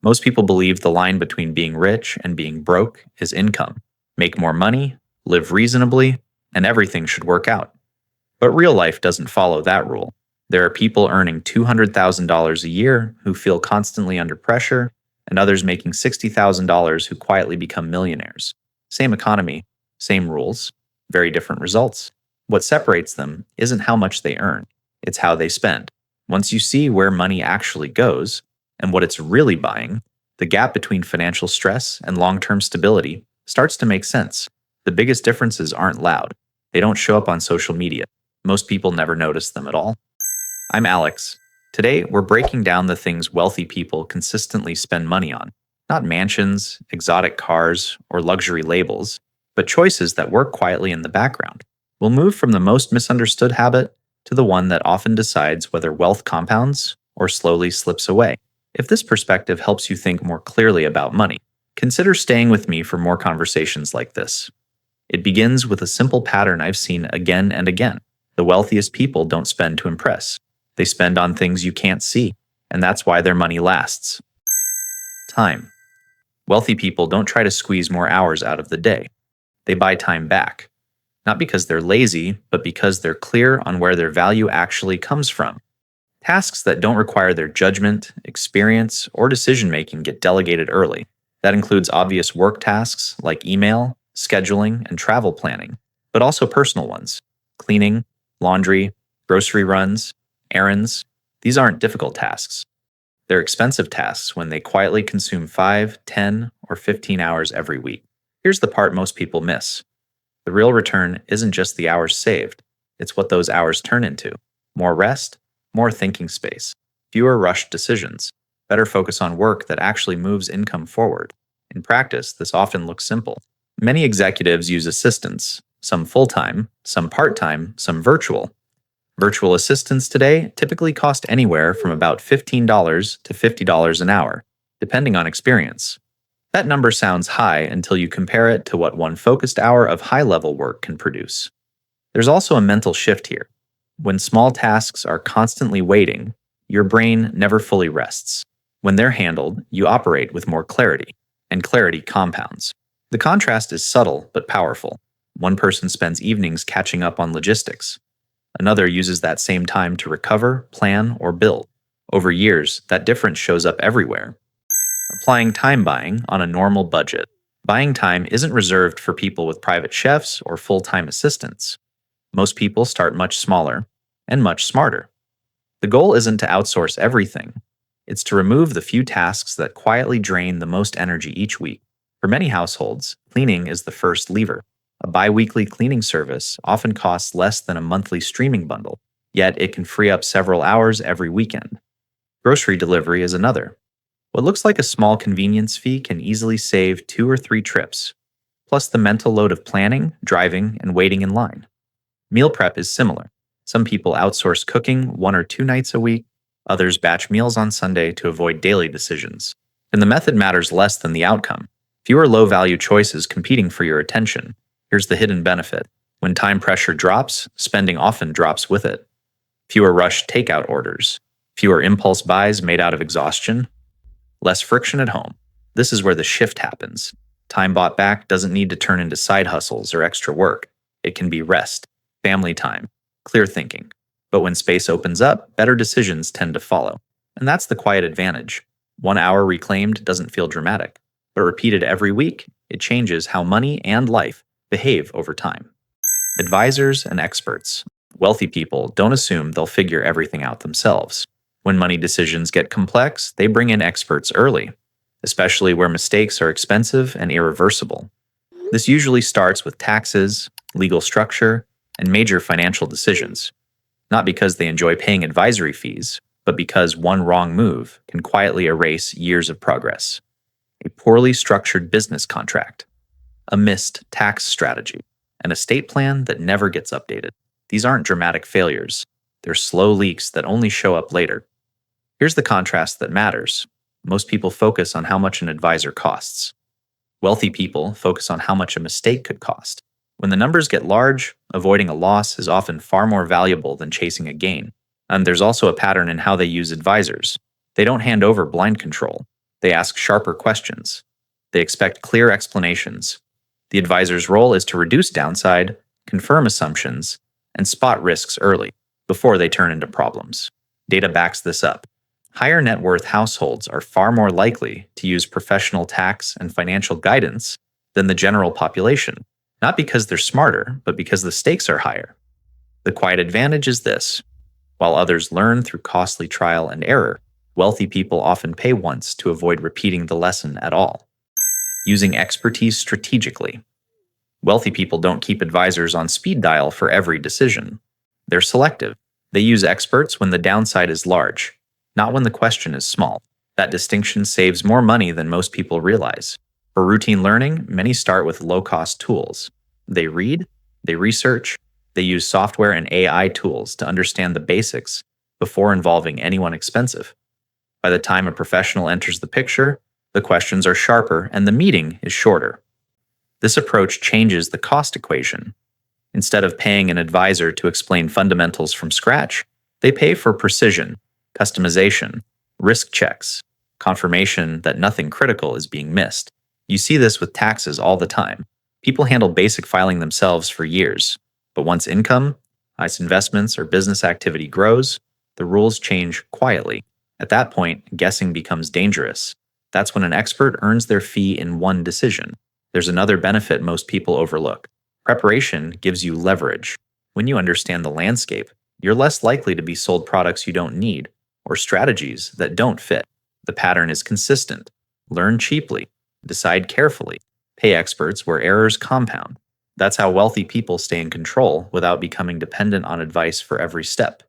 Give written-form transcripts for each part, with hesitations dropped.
Most people believe the line between being rich and being broke is income. Make more money, live reasonably, and everything should work out. But real life doesn't follow that rule. There are people earning $200,000 a year who feel constantly under pressure, and others making $60,000 who quietly become millionaires. Same economy, same rules, very different results. What separates them isn't how much they earn, it's how they spend. Once you see where money actually goes and what it's really buying, the gap between financial stress and long-term stability starts to make sense. The biggest differences aren't loud. They don't show up on social media. Most people never notice them at all. I'm Alex. Today, we're breaking down the things wealthy people consistently spend money on. Not mansions, exotic cars, or luxury labels, but choices that work quietly in the background. We'll move from the most misunderstood habit to the one that often decides whether wealth compounds or slowly slips away. If this perspective helps you think more clearly about money, consider staying with me for more conversations like this. It begins with a simple pattern I've seen again and again. The wealthiest people don't spend to impress. They spend on things you can't see, and that's why their money lasts. Time. Wealthy people don't try to squeeze more hours out of the day. They buy time back. Not because they're lazy, but because they're clear on where their value actually comes from. Tasks that don't require their judgment, experience, or decision-making get delegated early. That includes obvious work tasks like email, scheduling, and travel planning, but also personal ones. Cleaning, laundry, grocery runs, errands. These aren't difficult tasks. They're expensive tasks when they quietly consume 5, 10, or 15 hours every week. Here's the part most people miss. The real return isn't just the hours saved. It's what those hours turn into. More rest, more thinking space, fewer rushed decisions, better focus on work that actually moves income forward. In practice, this often looks simple. Many executives use assistants, some full-time, some part-time, some virtual. Virtual assistants today typically cost anywhere from about $15 to $50 an hour, depending on experience. That number sounds high until you compare it to what one focused hour of high-level work can produce. There's also a mental shift here. When small tasks are constantly waiting, your brain never fully rests. When they're handled, you operate with more clarity, and clarity compounds. The contrast is subtle but powerful. One person spends evenings catching up on logistics. Another uses that same time to recover, plan, or build. Over years, that difference shows up everywhere. Applying time buying on a normal budget. Buying time isn't reserved for people with private chefs or full-time assistants. Most people start much smaller and much smarter. The goal isn't to outsource everything. It's to remove the few tasks that quietly drain the most energy each week. For many households, cleaning is the first lever. A bi-weekly cleaning service often costs less than a monthly streaming bundle, yet it can free up several hours every weekend. Grocery delivery is another. What looks like a small convenience fee can easily save 2 or 3 trips, plus the mental load of planning, driving, and waiting in line. Meal prep is similar. Some people outsource cooking 1 or 2 nights a week, others batch meals on Sunday to avoid daily decisions. And the method matters less than the outcome. Fewer low-value choices competing for your attention. Here's the hidden benefit. When time pressure drops, spending often drops with it. Fewer rushed takeout orders. Fewer impulse buys made out of exhaustion. Less friction at home. This is where the shift happens. Time bought back doesn't need to turn into side hustles or extra work. It can be rest, family time, clear thinking. But when space opens up, better decisions tend to follow. And that's the quiet advantage. 1 hour reclaimed doesn't feel dramatic, but repeated every week, it changes how money and life behave over time. Advisors and experts. Wealthy people don't assume they'll figure everything out themselves. When money decisions get complex, they bring in experts early, especially where mistakes are expensive and irreversible. This usually starts with taxes, legal structure, and major financial decisions. Not because they enjoy paying advisory fees, but because one wrong move can quietly erase years of progress. A poorly structured business contract, a missed tax strategy, an estate plan that never gets updated. These aren't dramatic failures. They're slow leaks that only show up later. Here's the contrast that matters. Most people focus on how much an advisor costs. Wealthy people focus on how much a mistake could cost. When the numbers get large, avoiding a loss is often far more valuable than chasing a gain. And there's also a pattern in how they use advisors. They don't hand over blind control. They ask sharper questions. They expect clear explanations. The advisor's role is to reduce downside, confirm assumptions, and spot risks early, before they turn into problems. Data backs this up. Higher net worth households are far more likely to use professional tax and financial guidance than the general population, not because they're smarter, but because the stakes are higher. The quiet advantage is this: while others learn through costly trial and error, wealthy people often pay once to avoid repeating the lesson at all. Using expertise strategically. Wealthy people don't keep advisors on speed dial for every decision. They're selective. They use experts when the downside is large, not when the question is small. That distinction saves more money than most people realize. For routine learning, many start with low-cost tools. They read, they research, they use software and AI tools to understand the basics before involving anyone expensive. By the time a professional enters the picture, the questions are sharper and the meeting is shorter. This approach changes the cost equation. Instead of paying an advisor to explain fundamentals from scratch, they pay for precision, customization, risk checks, confirmation that nothing critical is being missed. You see this with taxes all the time. People handle basic filing themselves for years, but once income, ICE investments, or business activity grows, the rules change quietly. At that point, guessing becomes dangerous. That's when an expert earns their fee in one decision. There's another benefit most people overlook. Preparation gives you leverage. When you understand the landscape, you're less likely to be sold products you don't need or strategies that don't fit. The pattern is consistent. Learn cheaply, decide carefully, pay experts where errors compound. That's how wealthy people stay in control without becoming dependent on advice for every step.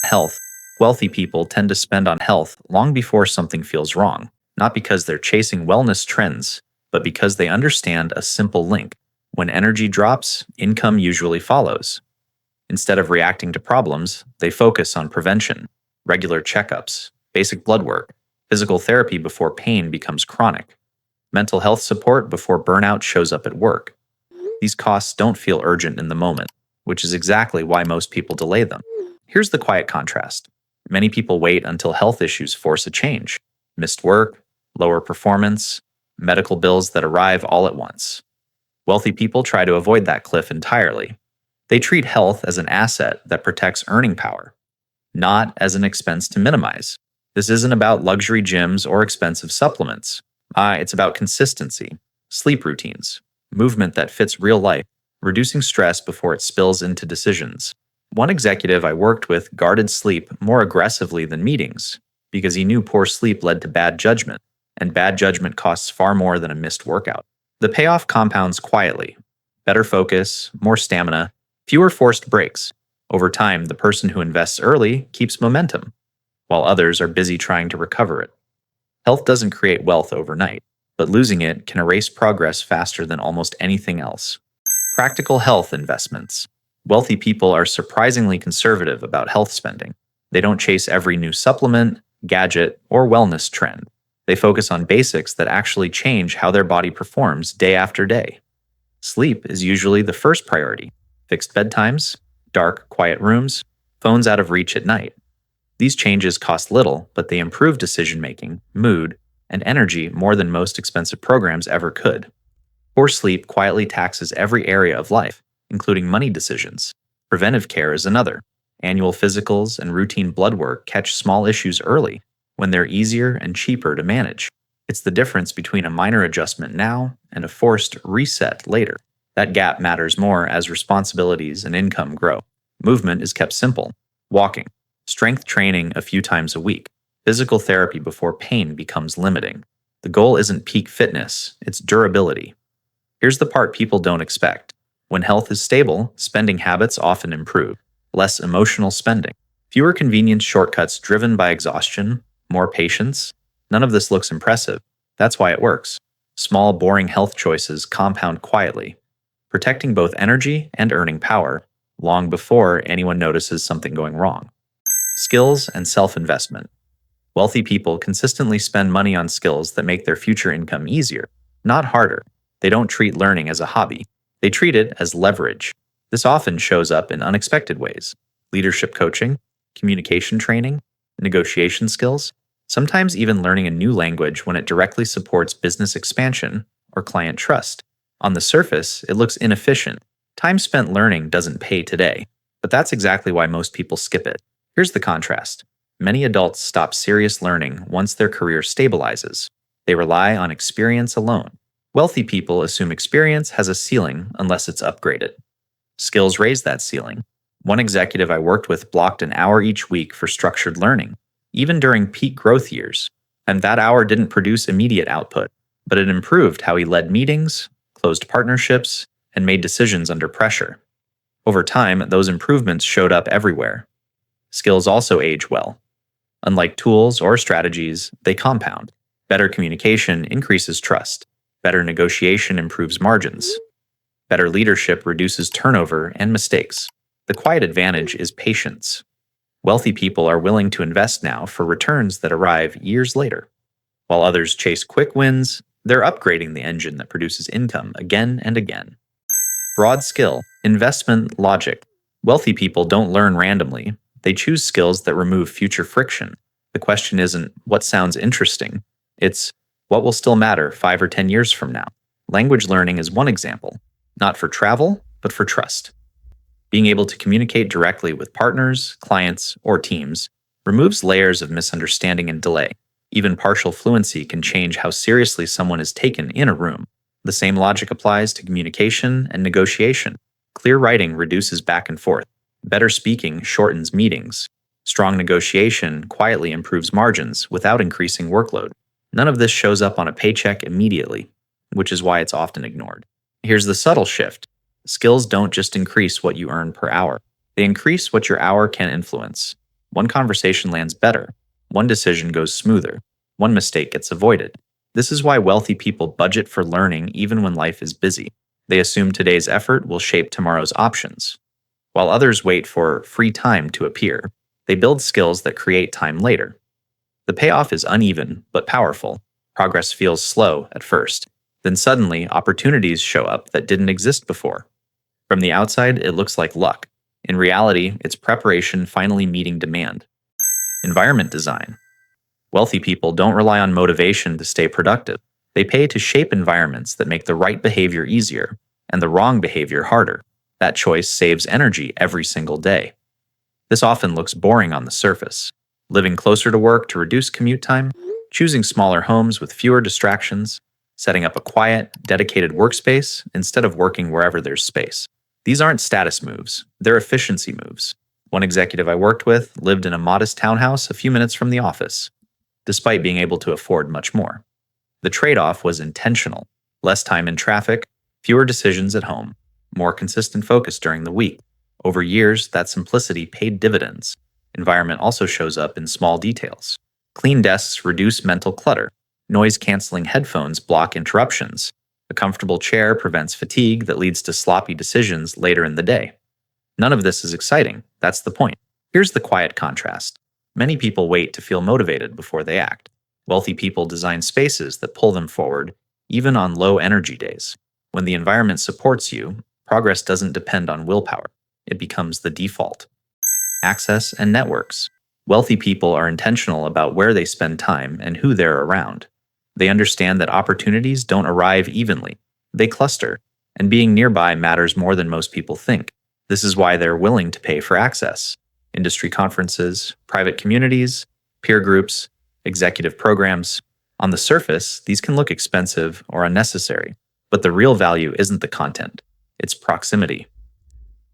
Health. Wealthy people tend to spend on health long before something feels wrong, not because they're chasing wellness trends, but because they understand a simple link. When energy drops, income usually follows. Instead of reacting to problems, they focus on prevention, regular checkups, basic blood work, physical therapy before pain becomes chronic, mental health support before burnout shows up at work. These costs don't feel urgent in the moment, which is exactly why most people delay them. Here's the quiet contrast. Many people wait until health issues force a change. Missed work, lower performance, medical bills that arrive all at once. Wealthy people try to avoid that cliff entirely. They treat health as an asset that protects earning power, not as an expense to minimize. This isn't about luxury gyms or expensive supplements. It's about consistency, sleep routines, movement that fits real life, reducing stress before it spills into decisions. One executive I worked with guarded sleep more aggressively than meetings because he knew poor sleep led to bad judgment, and bad judgment costs far more than a missed workout. The payoff compounds quietly. Better focus, more stamina, fewer forced breaks. Over time, the person who invests early keeps momentum, while others are busy trying to recover it. Health doesn't create wealth overnight, but losing it can erase progress faster than almost anything else. Practical health investments. Wealthy people are surprisingly conservative about health spending. They don't chase every new supplement, gadget, or wellness trend. They focus on basics that actually change how their body performs day after day. Sleep is usually the first priority. Fixed bedtimes, dark, quiet rooms, phones out of reach at night. These changes cost little, but they improve decision-making, mood, and energy more than most expensive programs ever could. Poor sleep quietly taxes every area of life, including money decisions. Preventive care is another. Annual physicals and routine blood work catch small issues early when they're easier and cheaper to manage. It's the difference between a minor adjustment now and a forced reset later. That gap matters more as responsibilities and income grow. Movement is kept simple. Walking, strength training a few times a week, physical therapy before pain becomes limiting. The goal isn't peak fitness, it's durability. Here's the part people don't expect. When health is stable, spending habits often improve. Less emotional spending. Fewer convenience shortcuts driven by exhaustion, more patience. None of this looks impressive. That's why it works. Small, boring health choices compound quietly, protecting both energy and earning power long before anyone notices something going wrong. Skills and self-investment. Wealthy people consistently spend money on skills that make their future income easier, not harder. They don't treat learning as a hobby. They treat it as leverage. This often shows up in unexpected ways. Leadership coaching, communication training, negotiation skills. Sometimes even learning a new language when it directly supports business expansion or client trust. On the surface, it looks inefficient. Time spent learning doesn't pay today, but that's exactly why most people skip it. Here's the contrast. Many adults stop serious learning once their career stabilizes. They rely on experience alone. Wealthy people assume experience has a ceiling unless it's upgraded. Skills raise that ceiling. One executive I worked with blocked an hour each week for structured learning, even during peak growth years. And that hour didn't produce immediate output, but it improved how he led meetings, closed partnerships, and made decisions under pressure. Over time, those improvements showed up everywhere. Skills also age well. Unlike tools or strategies, they compound. Better communication increases trust. Better negotiation improves margins. Better leadership reduces turnover and mistakes. The quiet advantage is patience. Wealthy people are willing to invest now for returns that arrive years later. While others chase quick wins, they're upgrading the engine that produces income again and again. Broad skill, investment logic. Wealthy people don't learn randomly. They choose skills that remove future friction. The question isn't what sounds interesting. It's what will still matter 5 or 10 years from now. Language learning is one example, not for travel, but for trust. Being able to communicate directly with partners, clients, or teams removes layers of misunderstanding and delay. Even partial fluency can change how seriously someone is taken in a room. The same logic applies to communication and negotiation. Clear writing reduces back and forth. Better speaking shortens meetings. Strong negotiation quietly improves margins without increasing workload. None of this shows up on a paycheck immediately, which is why it's often ignored. Here's the subtle shift. Skills don't just increase what you earn per hour. They increase what your hour can influence. One conversation lands better. One decision goes smoother. One mistake gets avoided. This is why wealthy people budget for learning even when life is busy. They assume today's effort will shape tomorrow's options. While others wait for free time to appear, they build skills that create time later. The payoff is uneven but powerful. Progress feels slow at first. Then suddenly, opportunities show up that didn't exist before. From the outside, it looks like luck. In reality, it's preparation finally meeting demand. Environment design. Wealthy people don't rely on motivation to stay productive. They pay to shape environments that make the right behavior easier and the wrong behavior harder. That choice saves energy every single day. This often looks boring on the surface. Living closer to work to reduce commute time, choosing smaller homes with fewer distractions, setting up a quiet, dedicated workspace instead of working wherever there's space. These aren't status moves, they're efficiency moves. One executive I worked with lived in a modest townhouse a few minutes from the office, despite being able to afford much more. The trade-off was intentional. Less time in traffic, fewer decisions at home, more consistent focus during the week. Over years, that simplicity paid dividends. Environment also shows up in small details. Clean desks reduce mental clutter. Noise-canceling headphones block interruptions. A comfortable chair prevents fatigue that leads to sloppy decisions later in the day. None of this is exciting. That's the point. Here's the quiet contrast. Many people wait to feel motivated before they act. Wealthy people design spaces that pull them forward, even on low energy days. When the environment supports you, progress doesn't depend on willpower. It becomes the default. Access and networks. Wealthy people are intentional about where they spend time and who they're around. They understand that opportunities don't arrive evenly. They cluster, and being nearby matters more than most people think. This is why they're willing to pay for access. Industry conferences, private communities, peer groups, executive programs. On the surface, these can look expensive or unnecessary, but the real value isn't the content, it's proximity.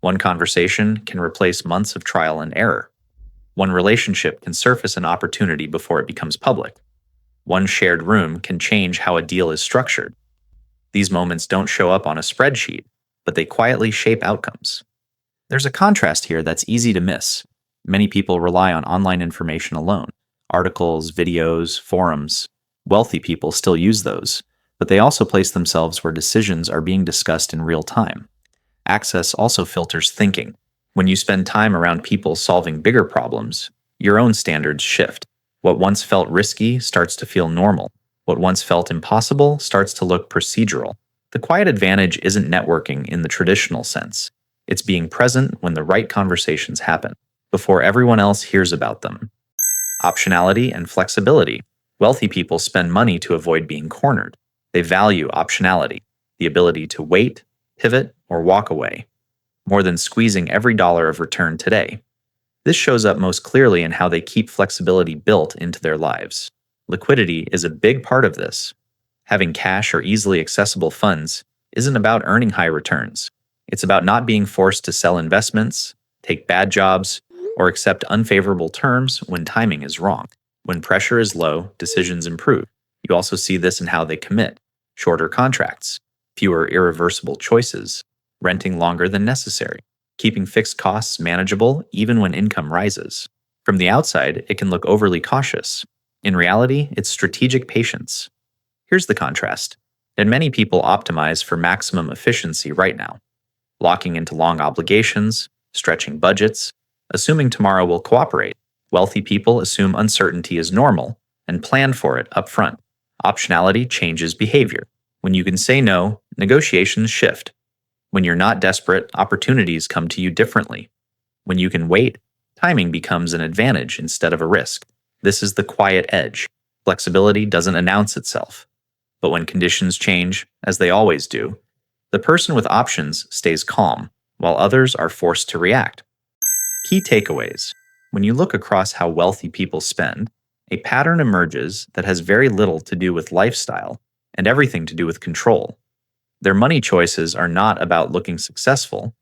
One conversation can replace months of trial and error. One relationship can surface an opportunity before it becomes public. One shared room can change how a deal is structured. These moments don't show up on a spreadsheet, but they quietly shape outcomes. There's a contrast here that's easy to miss. Many people rely on online information alone. Articles, videos, forums. Wealthy people still use those, but they also place themselves where decisions are being discussed in real time. Access also filters thinking. When you spend time around people solving bigger problems, your own standards shift. What once felt risky starts to feel normal. What once felt impossible starts to look procedural. The quiet advantage isn't networking in the traditional sense. It's being present when the right conversations happen, before everyone else hears about them. Optionality and flexibility. Wealthy people spend money to avoid being cornered. They value optionality, the ability to wait, pivot, or walk away, more than squeezing every dollar of return today. This shows up most clearly in how they keep flexibility built into their lives. Liquidity is a big part of this. Having cash or easily accessible funds isn't about earning high returns. It's about not being forced to sell investments, take bad jobs, or accept unfavorable terms when timing is wrong. When pressure is low, decisions improve. You also see this in how they commit: shorter contracts, fewer irreversible choices, renting longer than necessary, keeping fixed costs manageable even when income rises. From the outside, it can look overly cautious. In reality, it's strategic patience. Here's the contrast. And many people optimize for maximum efficiency right now, locking into long obligations, stretching budgets, assuming tomorrow will cooperate. Wealthy people assume uncertainty is normal and plan for it up front. Optionality changes behavior. When you can say no, negotiations shift. When you're not desperate, opportunities come to you differently. When you can wait, timing becomes an advantage instead of a risk. This is the quiet edge. Flexibility doesn't announce itself. But when conditions change, as they always do, the person with options stays calm, while others are forced to react. Key takeaways. When you look across how wealthy people spend, a pattern emerges that has very little to do with lifestyle and everything to do with control. Their money choices are not about looking successful.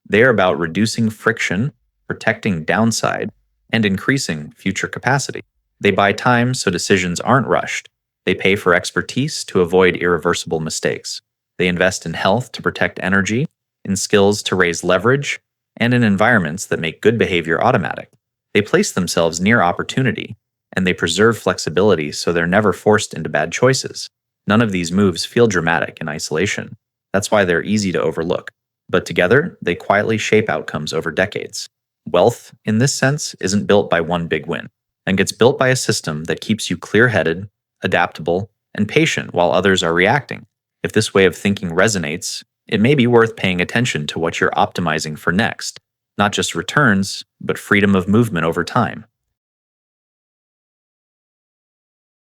They are about reducing friction, protecting downside, and increasing future capacity. They buy time so decisions aren't rushed. They pay for expertise to avoid irreversible mistakes. They invest in health to protect energy, in skills to raise leverage, and in environments that make good behavior automatic. They place themselves near opportunity, and they preserve flexibility so they're never forced into bad choices. None of these moves feel dramatic in isolation. That's why they're easy to overlook. But together, they quietly shape outcomes over decades. Wealth, in this sense, isn't built by one big win, and gets built by a system that keeps you clear-headed, adaptable, and patient while others are reacting. If this way of thinking resonates, it may be worth paying attention to what you're optimizing for next, not just returns, but freedom of movement over time.